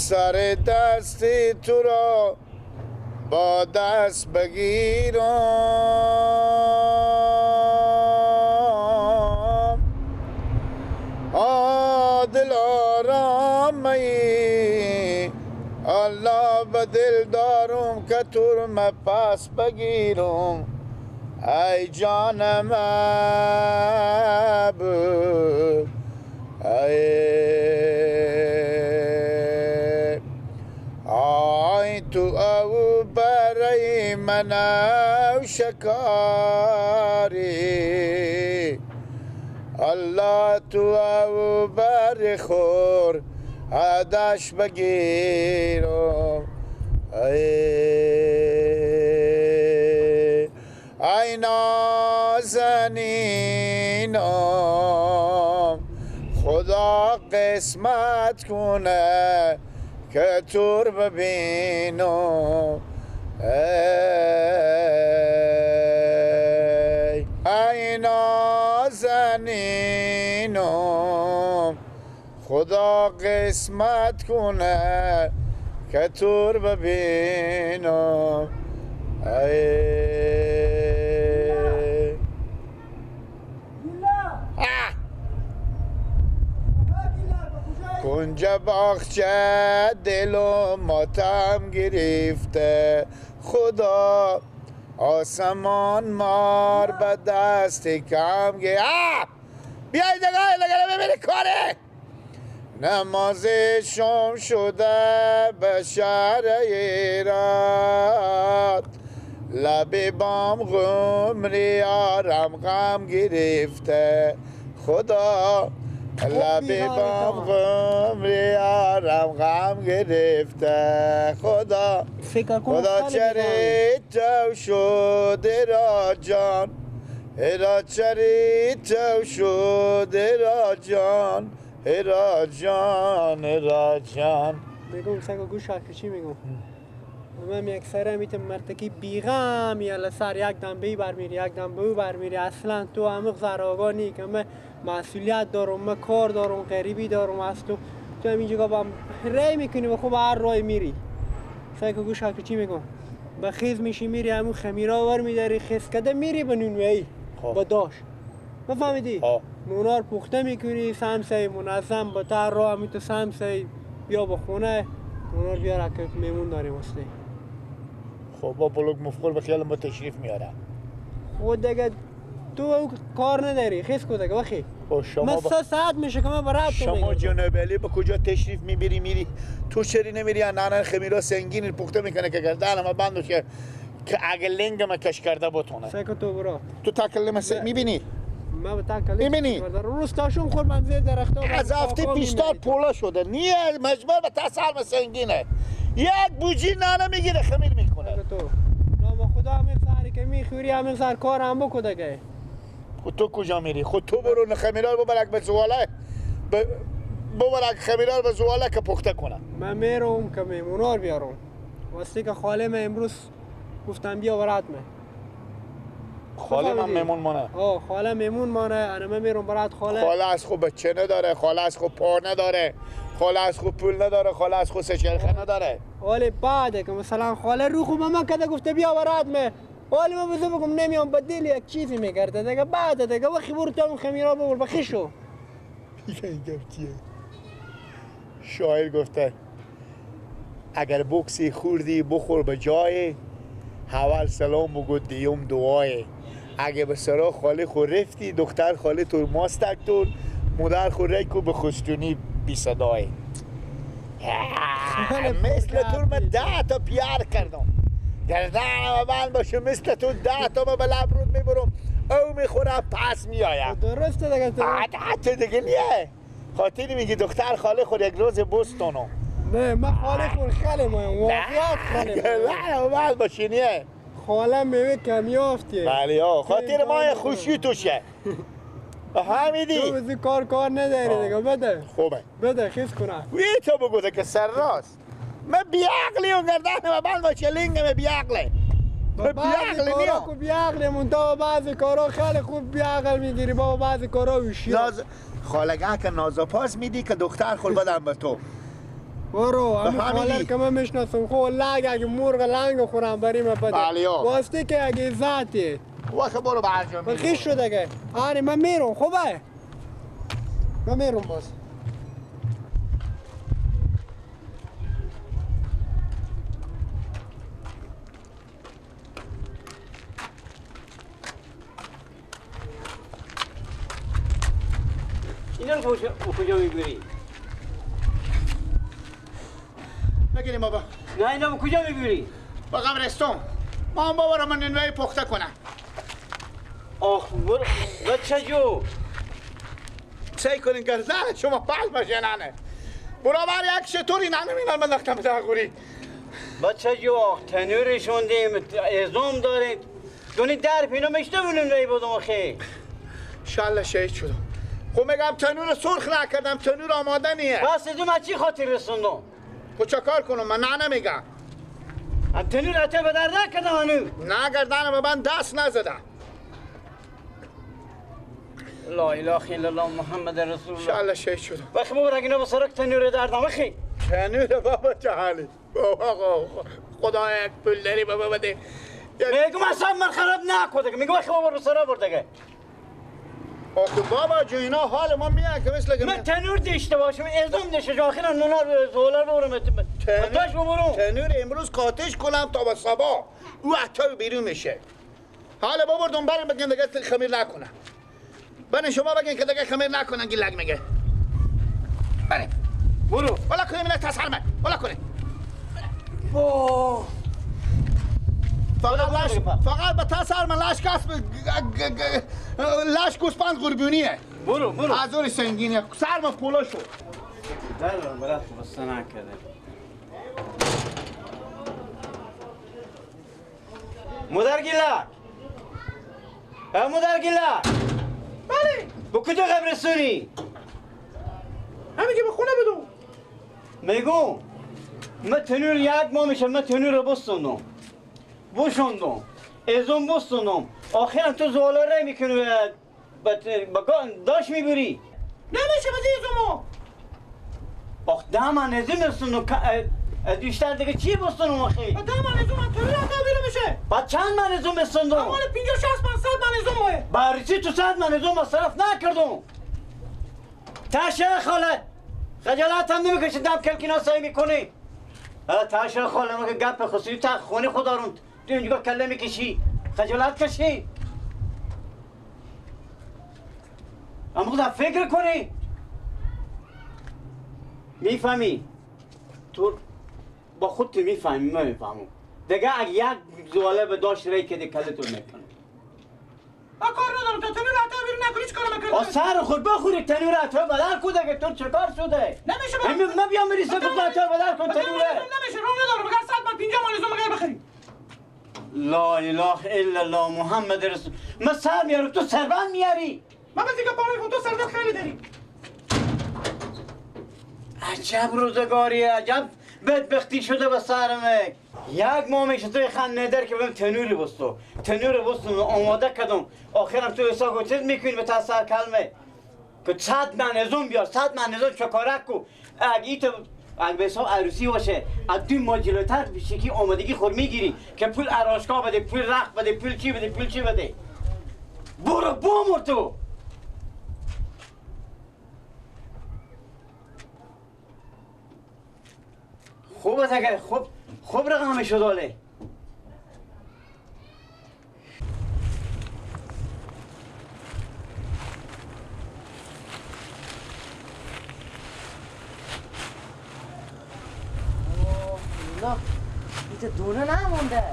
سر دست تو را با دست بگیرم دلارام ای الله به دل دارم که تو رو پس بگیرم ای جانم ابو آی تو او برای من او شکاری الله تو او بر خور عدش بگیرم ای نازنینم خدا قسمت کنه که تو رو ببینم ای نازنینم خدا قسمت کنه که تو رو ببینم کنج باغچه دل و ماتم گرفته خدا آسمان مار به دست کم بیای دگاه ببینی کاره نماز شام شده به شهر ایران لب بام غمری آرم غم گرفته خدا لب بام غمری آرم غم گرفته خدا چری تو شده را جان هرا چری تو شده را جان هرا جان هرا جان میگم سگا گوش که چی میگم من یک سره میتم مرتکی بیغم یا سر یک دنبه برمیری یک دنبه او برمیری اصلا تو عمق زراغا نی که من مسئولیت دارم من کار دارم غریبی دارم از تو همینجا با رای میکنی و خوب هر رای میری سگا گوش که چی میگم با خیز میشی میری همون خمیرا ور میداری خیز کده میری به نونوهی با داش بفهمیدی؟ نونار پخته میکنی سمسه منظم با تر را همی تو سمسه بیا با خونه نونار بیاره که میمون داریم استه خب با بلوک مفقول به خیال ما تشریف میاره خود دیگه تو کار نداری خیز کده که بخی من 3 ساعت میشه که من برات تو شما جناب علی به کجا تشریف میبری میری تو چری نمیری نانه خمیرا سنگین پخته میکنه که گردن ما بند که اگه لنگ ما کش کرده بتونه سکه تو برا تو تکلم میبینی ما به تکلم میبینی روز تاشون خور من زیر درختا از هفته پیشتار پولا شده نیه مجبور به تسلم سنگینه یک بوجی نانه میگیره خمیر میکنه تو نام خدا همین سری که میخوری همین سر کار هم بکده که خود تو کجا میری خود تو برو خمیرا رو ببرک به زواله ببرک خمیرا رو به زواله که پخته کنه من میرم که میمونار بیارم واسه که خاله من امروز گفتم بیا برات من خاله من میمون مانه خاله میمون مانه انا من میرم برات خاله از خوب بچه نداره خاله از خوب پا نداره خاله از خوب پول نداره خاله از خوب سچرخه نداره ولی بعده که مثلا خاله رو خوب من کده گفته بیا برات من ولی من بزو بگم نمیام با دل یک چیزی میگرده دیگه بعده دیگه وقتی برو تو خمیرا ببر بخیشو این گفت چیه شاعر گفته اگر بکسی خوردی بخور به جای اول سلام بگو دیم دعای اگه به سرا خاله خور رفتی دختر خاله تو ماست اکتور مادر خور ریکو به خوشتونی بی صدای مثل تو من 10 تا پیار کردم گردن بند باشه مثل تو 10 تا من به لب رود میبرم او میخوره پس میایم درسته دیگه تو دیگه نیه خاطری میگی دختر خاله خور یک روز بستانو نه من خاله خور خاله مایم واقعیت خاله نه بند باشه نیه خاله میوه کمیافتیه بله خاطر ما خوشی توشه همیدی تو بزی کار نداری دیگه بده خوبه بده خیز کنه وی تو بگو که سر راست من بیعقلی و گردن و بند باشه لنگم بیعقله بعضی کارا کو بیعقلی منتها بعضی کارا خیلی خوب بیعقل میگیری بابا بعضی کارا وشی خالگاه که نازپاس میدی که دختر خور بدم به تو برو همین بفهمیدی؟ خالر که من میشناسم خو لگ اگه مرغ لنگ خورم بریم بده بله یا. واسطه که اگه ذاتی وقت برو به انجام من خیش شده که آره من میرم خوبه من میرم باز اینا رو کجا میبری؟ بگیریم بابا نه اینا رو کجا میبری؟ با قبرستون ما هم بابا رو من ننوی پخته کنم آخ برو بچه جو سعی کنین که زن شما پس باشه ننه برابر یک شطوری ننمینن من لختم داغوری بچه جو آخ تنورشون دیم ازوم داریم دونی در پینا میشته بونیم رای بودم آخی شالله شهید شدم خب میگم تنور سرخ نکردم تنور آماده نیه بس ازو من چی خاطر رسوندم؟ خب چه کار کنم من نه نمیگم هم تنور حتی به در نکردم هنو نه گردنم به من دست نزدم لا اله الا الله محمد رسول الله شالله شهید شدم وقتی بابا رگینا با سرک تنور دردم اخی تنور بابا جهانی بابا خدا یک پول داری بابا بده میگم اصلا من خراب نکده میگم وقتی بابا رو سرا برده آخه بابا جو اینا حال ما میاد که مثل من تنور دیشته باشم ازوم دیشته جو آخینا نونار زولار بورم تاش ببرم تنور امروز قاتش کنم تا به صبح او حتی بیرون میشه حالا ببردم بریم بگن دیگه خمیر نکنم برین شما بگین که دیگه خمیر نکنن گلگ میگه بریم برو بالا کنیم اینا تسهر من بالا کنیم فقط به تسهر من لش کسب لش گوسپند قربونیه برو ازوری سنگینه سرم پولا شد دارم برات بسته نکرده مدر گیلا مدر گیلا بله با کجا قبرستونی؟ همین که به خونه بدو میگم من تنور یک ماه میشه من تنور رو بستندم بوشندم ازم بستندم آخرم تو زوالا رای میکنی داشت میبری نمیشه بزی ازمو آخ دامن ازم بستندم بیشتر دیگه چی بستندم آخی؟ دامن ازم هم تنور هم تحویل میشه با چند من ازم بستندم؟ اول 50-60 من 100 من ازمه برای چی تو 100 من ازم مصرف نکردم؟ تاشه خالد خجالت هم نمیکشی دم کلکینا سعی میکنی تاشه خالد ما که گپ خصوصی تا خونه خدا روند تو اینجا کله میکشی خجالت کشی اما خدا فکر کنی میفهمی تو با خودت میفهمی من میفهمم دیگه اگه یک زواله به داشت رای که کله تو میکنه با کار ندارم تا تنور حتی بیرون نکنی چی کار میکنی؟ آ سر خود بخوری تنور اطراف بدر کده که تو چکار شده؟ نمیشه من بیام بریسه که اطراف بدر کن تنوره نمیشه رو ندارم بگر 100 من 50 من ازم مگر بخری لا اله الا الله محمد رسول من سر میارم تو سربند میاری من بزی که پاروی تو سردار خیلی داری عجب روزگاری عجب بدبختی شده به سرمه یک ماه میشه توی خان ندر که بهم تنوری بستو تنوری بستم آماده کردم آخرم تو حساب چیز میکنی به تاثیر کلمه که 100 من ازم بیار 100 من ازم چکارک کو اگه به حساب عروسی باشه از دوی ما جلوتر بشکی آمادگی خور میگیری که پول اراشگاه بده پول رخت بده پول چی بده برو بامر تو خوب است اگر خوب رقم شد آله نه اینجا دونه نمونده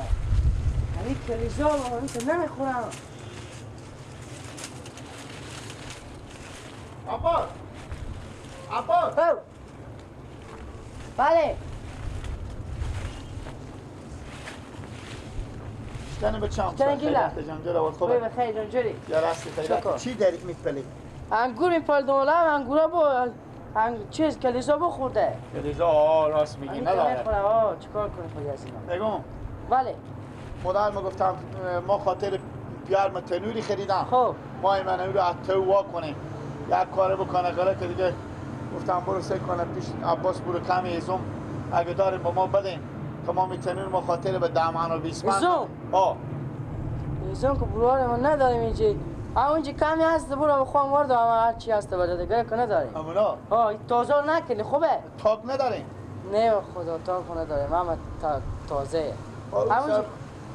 همین کلیسا اینجا نمیخورم عباس بله جانب چام گیلا خوبه بخیر جان جوری یا راستی خیلی چی داری میپلی انگور میپردم ولی انگورا با چیز کلیسا بخورده کلیسا راست میگی نداره چیکار کنی خودی از اینا بگم بله مادر ما گفتم ما خاطر بیار تنوری خریدم خب ما این منو رو اتو وا کنیم یک کار بکنه غلط که دیگه گفتم برو سه کنه پیش عباس برو کمی ازم اگه داریم با ما بدین که ما میتونیم ما خاطر به دامان و بیسمان ازم؟ آه ایزون که بروار ما نداریم اینجا اونجا کمی هست برو بخوام ورد و هر چی هست بده دیگه که نداریم امونا تازه نکنی خوبه تاک نداریم نه خدا تاک نداریم اما تازه برو همونجا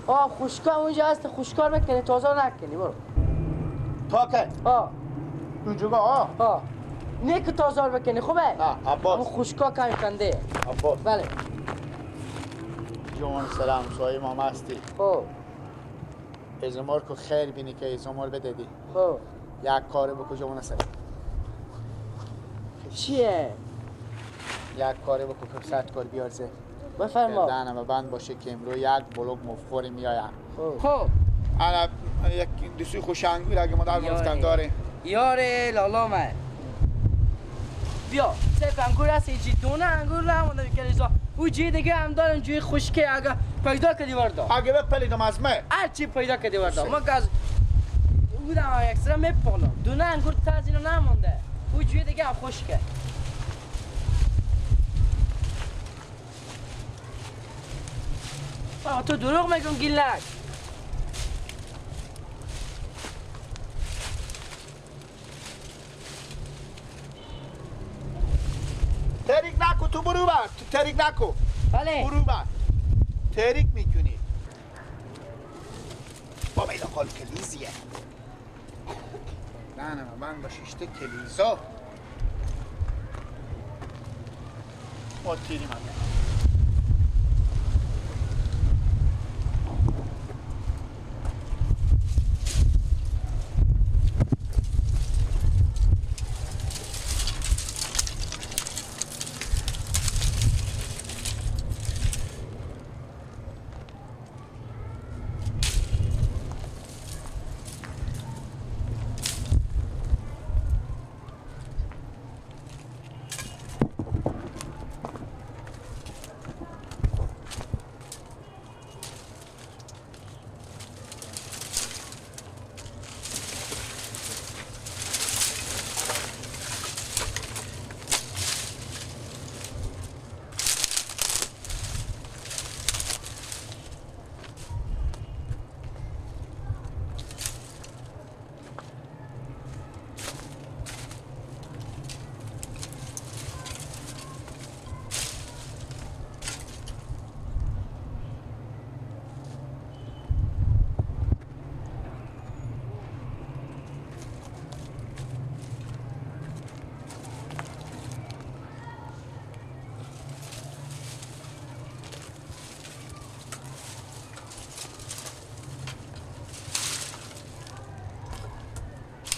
سر. خوشکار اونجا هست خوشکار بکنی تازه نکنی برو تاکه اونجا نه که تازه بکنی خوبه نه عباس اون خوشکار کمی کنده عباس بله جوان سلام سوی ما مستی خب ازمار که خیر بینی که ازمار بدهدی خب یک کاره بکو جوان سلام چیه؟ یک کاره بکو که ست کار بیارزه بفرما دهنم و بند باشه که امرو یک بلوگ مفخوری میایم خب انا یک دوستی خوش انگور اگه مادر گفتن داره یاره لالا من بیا سه انگور هست اینجی دونه انگور نمونده کلیسا او جی دیگه هم دارن جوی خشکه اگه پیدا کردی وردا اگه بپلیدم از من هر چی پیدا کردی وردا ما گاز بودم اکسترا میپالم دونه انگور تازه نمونده او جوی دیگه هم خشکه تو دروغ میگم گیلک تریک نکو تو برو بر تو تریک نکو بله برو بر تریک میکنی با میلا خال کلیزیه دهنم من با شیشته کلیزا ما تیری من